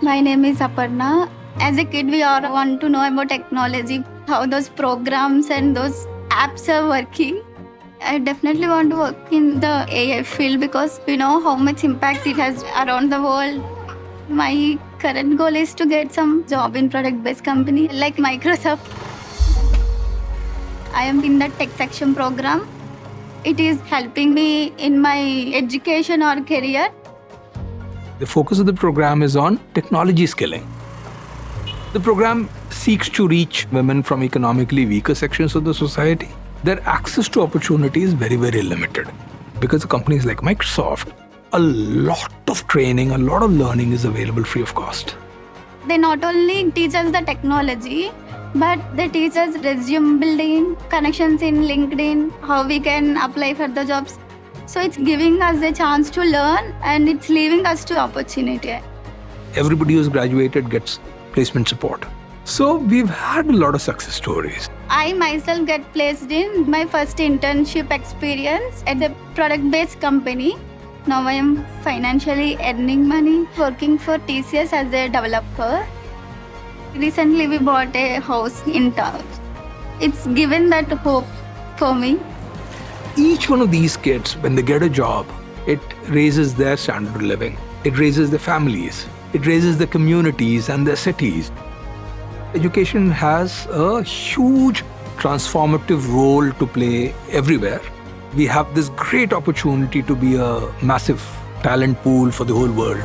My name is Aparna. As a kid, we all want to know about technology, how those programs and those apps are working. I definitely want to work in the AI field because we know how much impact it has around the world. My current goal is to get some job in product-based company like Microsoft. I am in the tech section program. It is helping me in my education or career. The focus of the program is on technology skilling. The program seeks to reach women from economically weaker sections of the society. Their access to opportunity is very, very limited because of companies like Microsoft, a lot of training, a lot of learning is available free of cost. They not only teach us the technology, but they teach us resume building, connections in LinkedIn, how we can apply for the jobs. So it's giving us a chance to learn and it's leaving us to opportunity. Everybody who's graduated gets placement support. So we've had a lot of success stories. I myself get placed in my first internship experience at the product-based company. Now I am financially earning money, working for TCS as a developer. Recently we bought a house in town. It's given that hope for me. Each one of these kids, when they get a job, it raises their standard of living. It raises their families. It raises the communities and their cities. Education has a huge transformative role to play everywhere. We have this great opportunity to be a massive talent pool for the whole world.